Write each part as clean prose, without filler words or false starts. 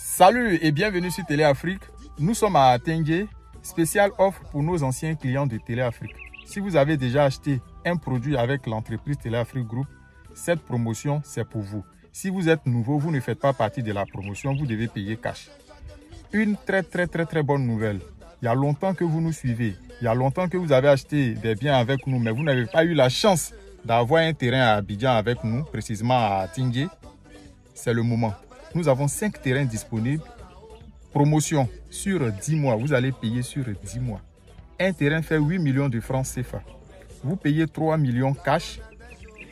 Salut et bienvenue sur Téléafrique. Nous sommes à Tengue, spéciale offre pour nos anciens clients de Téléafrique. Si vous avez déjà acheté un produit avec l'entreprise Téléafrique Group, cette promotion c'est pour vous. Si vous êtes nouveau, vous ne faites pas partie de la promotion, vous devez payer cash. Une très bonne nouvelle. Il y a longtemps que vous nous suivez. Il y a longtemps que vous avez acheté des biens avec nous, mais vous n'avez pas eu la chance d'avoir un terrain à Abidjan avec nous, précisément à Tengue. C'est le moment. Nous avons 5 terrains disponibles. Promotion sur 10 mois. Vous allez payer sur 10 mois. Un terrain fait 8 millions de francs CFA. Vous payez 3 millions cash.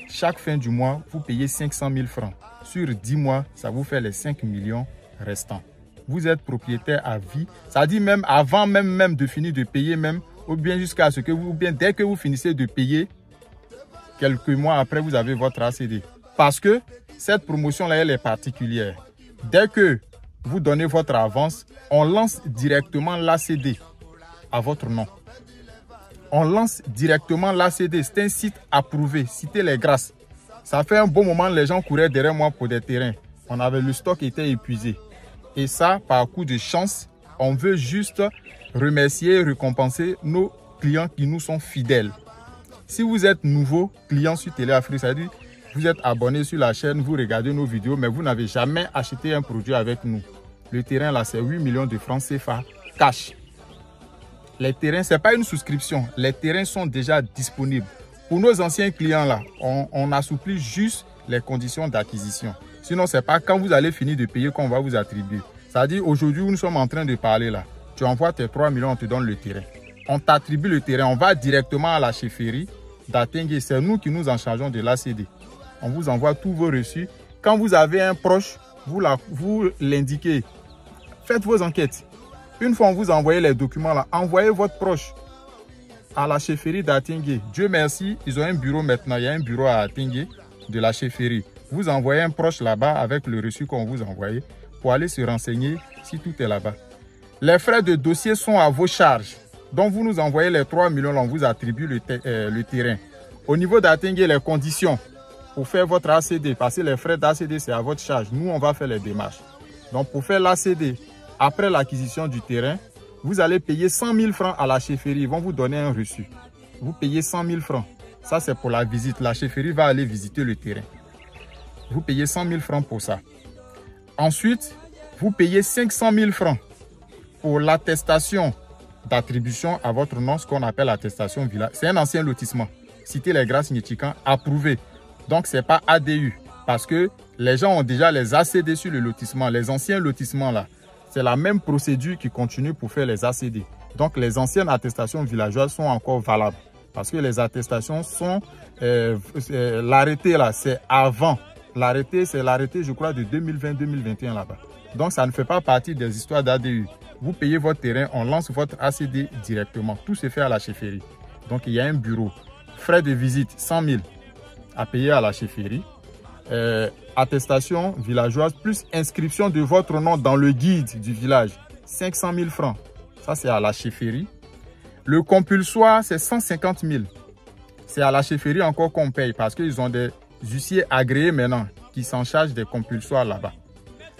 Chaque fin du mois, vous payez 500 000 francs. Sur 10 mois, ça vous fait les 5 millions restants. Vous êtes propriétaire à vie. Ça dit même avant même de finir de payer même, ou bien jusqu'à ce que vous, ou bien dès que vous finissez de payer, quelques mois après, vous avez votre ACD. Parce que cette promotion-là, elle est particulière. Dès que vous donnez votre avance, on lance directement l'ACD à votre nom. On lance directement l'ACD. C'est un site approuvé, Cité Les Grâces. Ça fait un bon moment, les gens couraient derrière moi pour des terrains. On avait le stock était épuisé. Et ça, par coup de chance, on veut juste remercier et récompenser nos clients qui nous sont fidèles. Si vous êtes nouveau client sur Téléafrique, ça veut dire vous êtes abonné sur la chaîne, vous regardez nos vidéos, mais vous n'avez jamais acheté un produit avec nous. Le terrain là, c'est 8 millions de francs CFA cash. Les terrains, ce n'est pas une souscription. Les terrains sont déjà disponibles. Pour nos anciens clients là, on assouplit juste les conditions d'acquisition. Sinon, ce n'est pas quand vous allez finir de payer qu'on va vous attribuer. Ça veut dire aujourd'hui, nous sommes en train de parler là. Tu envoies tes 3 millions, on te donne le terrain. On t'attribue le terrain, on va directement à la chefferie d'Atengue. C'est nous qui nous en chargeons de l'ACD. On vous envoie tous vos reçus. Quand vous avez un proche, vous l'indiquez. Faites vos enquêtes. Une fois on vous envoie les documents là, envoyez votre proche à la chefferie d'Atengue. Dieu merci, ils ont un bureau maintenant. Il y a un bureau à Atengue de la chefferie. Vous envoyez un proche là-bas avec le reçu qu'on vous envoie pour aller se renseigner si tout est là-bas. Les frais de dossier sont à vos charges. Donc vous nous envoyez les 3 millions, on vous attribue le terrain. Au niveau d'Atengue, les conditions pour faire votre ACD, parce que les frais d'ACD c'est à votre charge. Nous, on va faire les démarches. Donc pour faire l'ACD, après l'acquisition du terrain, vous allez payer 100 000 francs à la chefferie. Ils vont vous donner un reçu. Vous payez 100 000 francs. Ça, c'est pour la visite. La chefferie va aller visiter le terrain. Vous payez 100 000 francs pour ça. Ensuite, vous payez 500 000 francs pour l'attestation d'attribution à votre nom, ce qu'on appelle l'attestation village. C'est un ancien lotissement. Cité Les Grâces Nietikan, approuvé. Donc, ce n'est pas ADU. Parce que les gens ont déjà les ACD sur le lotissement. Les anciens lotissements, là, c'est la même procédure qui continue pour faire les ACD. Donc, les anciennes attestations villageoises sont encore valables. Parce que les attestations sont... l'arrêté, là, c'est avant. L'arrêté, c'est l'arrêté, je crois, de 2020-2021, là-bas. Donc, ça ne fait pas partie des histoires d'ADU. Vous payez votre terrain, on lance votre ACD directement. Tout se fait à la chefferie. Donc, il y a un bureau. Frais de visite, 100 000 à payer à la chefferie. Attestation villageoise plus inscription de votre nom dans le guide du village. 500 000 francs. Ça, c'est à la chefferie. Le compulsoire, c'est 150 000. C'est à la chefferie encore qu'on paye parce qu'ils ont des huissiers agréés maintenant qui s'en chargent des compulsoires là-bas.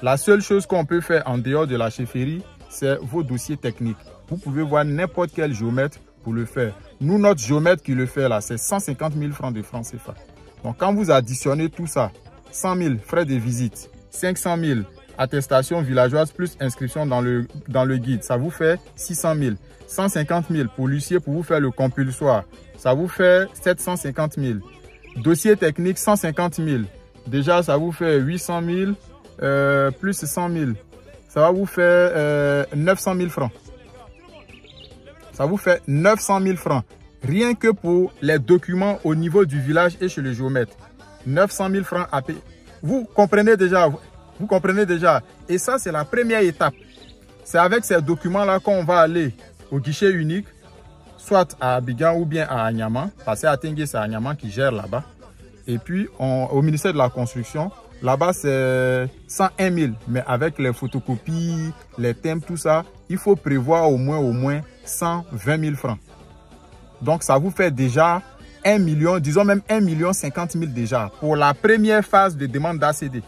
La seule chose qu'on peut faire en dehors de la chefferie, c'est vos dossiers techniques. Vous pouvez voir n'importe quel géomètre pour le faire. Nous, notre géomètre qui le fait là, c'est 150 000 francs de francs CFA. Donc, quand vous additionnez tout ça, 100 000 frais de visite, 500 000 attestation villageoise plus inscription dans le guide, ça vous fait 600 000. 150 000 pour l'huissier pour vous faire le compulsoire, ça vous fait 750 000. Dossier technique, 150 000. Déjà, ça vous fait 800 000 plus 100 000. Ça va vous faire 900 000 francs. Ça vous fait 900 000 francs. Rien que pour les documents au niveau du village et chez le géomètre. 900 000 francs à payer. Vous comprenez déjà. Vous comprenez déjà. Et ça, c'est la première étape. C'est avec ces documents-là qu'on va aller au guichet unique, soit à Abidjan ou bien à Anyama. Parce qu'à Tengue, c'est Anyama qui gère là-bas. Et puis, au ministère de la Construction, là-bas, c'est 101 000. Mais avec les photocopies, les thèmes, tout ça, il faut prévoir au moins 120 000 francs. Donc, ça vous fait déjà 1 million, disons même 1 50 000 déjà pour la première phase de demande d'ACD.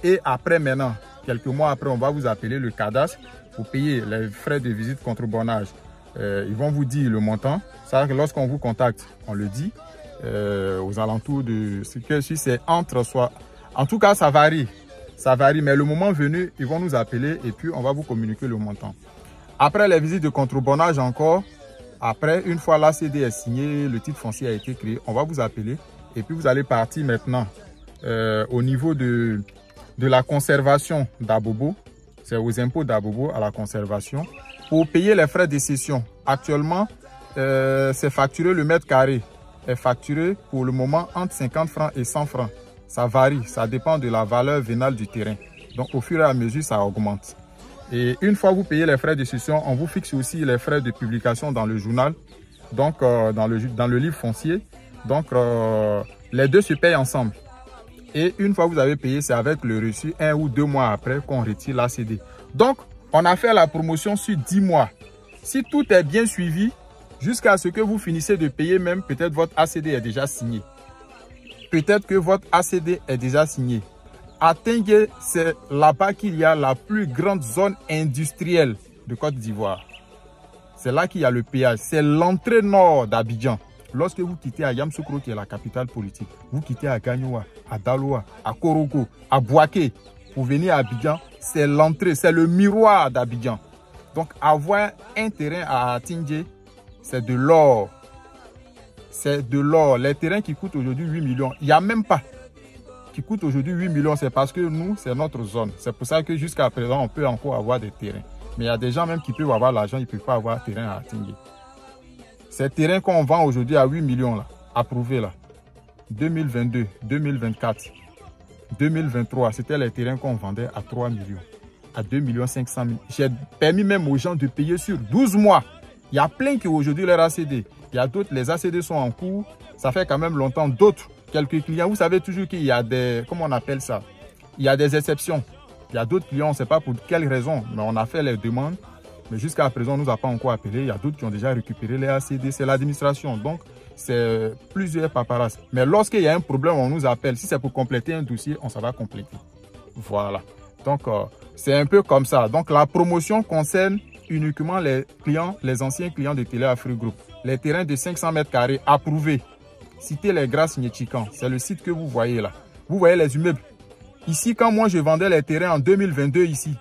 Et après maintenant, Quelques mois après, on va vous appeler le cadastre pour payer les frais de visite contre bornage. Ils vont vous dire le montant. Ça, lorsqu'on vous contacte, on le dit. Aux alentours de ce que si c'est entre soit. En tout cas, ça varie. Ça varie, mais le moment venu, ils vont nous appeler et puis on va vous communiquer le montant. Après les visites de contrebonnage encore, après, une fois l'ACD est signé, le titre foncier a été créé, on va vous appeler et puis vous allez partir maintenant au niveau de la conservation d'Abobo. C'est aux impôts d'Abobo à la conservation pour payer les frais de cession. Actuellement, c'est facturé le mètre carré. Est facturé pour le moment entre 50 francs et 100 francs. Ça varie, ça dépend de la valeur vénale du terrain. Donc au fur et à mesure, ça augmente. Et une fois vous payez les frais de cession, on vous fixe aussi les frais de publication dans le journal, donc dans le livre foncier. Donc les deux se payent ensemble. Et une fois vous avez payé, c'est avec le reçu 1 ou 2 mois après qu'on retire l'ACD. Donc on a fait la promotion sur 10 mois. Si tout est bien suivi, jusqu'à ce que vous finissez de payer même, peut-être votre ACD est déjà signé. Peut-être que votre ACD est déjà signé. À Tingué, c'est là-bas qu'il y a la plus grande zone industrielle de Côte d'Ivoire. C'est là qu'il y a le péage. C'est l'entrée nord d'Abidjan. Lorsque vous quittez à Yamoussoukro, qui est la capitale politique, vous quittez à Gagnoa, à Daloa, à Koroko, à Bouaké, pour venir à Abidjan, c'est l'entrée, c'est le miroir d'Abidjan. Donc avoir un terrain à Tingué, c'est de l'or. C'est de l'or. Les terrains qui coûtent aujourd'hui 8 millions, il n'y a même pas qui coûtent aujourd'hui 8 millions. C'est parce que nous, c'est notre zone. C'est pour ça que jusqu'à présent, on peut encore avoir des terrains. Mais il y a des gens même qui peuvent avoir l'argent, ils ne peuvent pas avoir terrain à Tingué. Ces terrains qu'on vend aujourd'hui à 8 millions, là, approuvés là, 2022, 2024, 2023, c'était les terrains qu'on vendait à 3 millions, à 2 500 000. J'ai permis même aux gens de payer sur 12 mois. Il y a plein qui aujourd'hui leur ACD. Il y a d'autres, les ACD sont en cours. Ça fait quand même longtemps. D'autres, quelques clients, vous savez toujours qu'il y a des, comment on appelle ça? Il y a des exceptions. Il y a d'autres clients, on ne sait pas pour quelles raisons, mais on a fait les demandes. Mais jusqu'à présent, on ne nous a pas encore appelé. Il y a d'autres qui ont déjà récupéré les ACD. C'est l'administration. Donc, c'est plusieurs paparazzi. Mais lorsqu'il y a un problème, on nous appelle. Si c'est pour compléter un dossier, on s'en va compléter. Voilà. Donc, c'est un peu comme ça. Donc, la promotion concerne uniquement les clients, les anciens clients de Télé Afrique Group. Les terrains de 500 mètres carrés approuvés. Cité les Grasses Niéchikan. C'est le site que vous voyez là. Vous voyez les immeubles. Ici, quand moi je vendais les terrains en 2022 ici,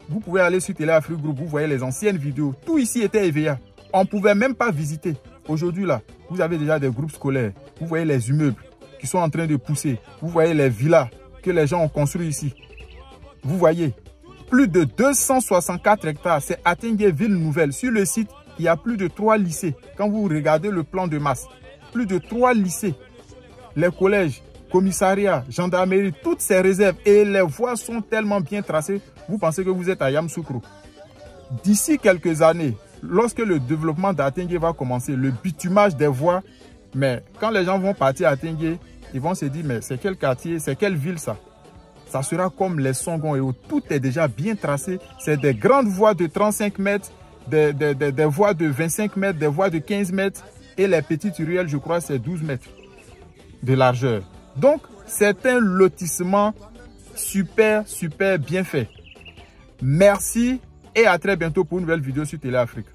vous pouvez aller sur Télé Afrique Group, vous voyez les anciennes vidéos. Tout ici était EVA. On ne pouvait même pas visiter. Aujourd'hui là, vous avez déjà des groupes scolaires. Vous voyez les immeubles qui sont en train de pousser. Vous voyez les villas que les gens ont construites ici. Vous voyez, plus de 264 hectares. C'est à Tingué, ville nouvelle. Sur le site, il y a plus de 3 lycées. Quand vous regardez le plan de masse, plus de 3 lycées. Les collèges, commissariats, gendarmerie, toutes ces réserves. Et les voies sont tellement bien tracées. Vous pensez que vous êtes à Yamoussoukro. D'ici quelques années, lorsque le développement d'Atingué va commencer, le bitumage des voies, mais quand les gens vont partir à Tingué, ils vont se dire, mais c'est quel quartier, c'est quelle ville ça? Ça sera comme les Songons et où tout est déjà bien tracé. C'est des grandes voies de 35 mètres, des voies de 25 mètres, des voies de 15 mètres. Et les petites ruelles, je crois, c'est 12 mètres de largeur. Donc, c'est un lotissement super, super bien fait. Merci et à très bientôt pour une nouvelle vidéo sur Télé Afrique.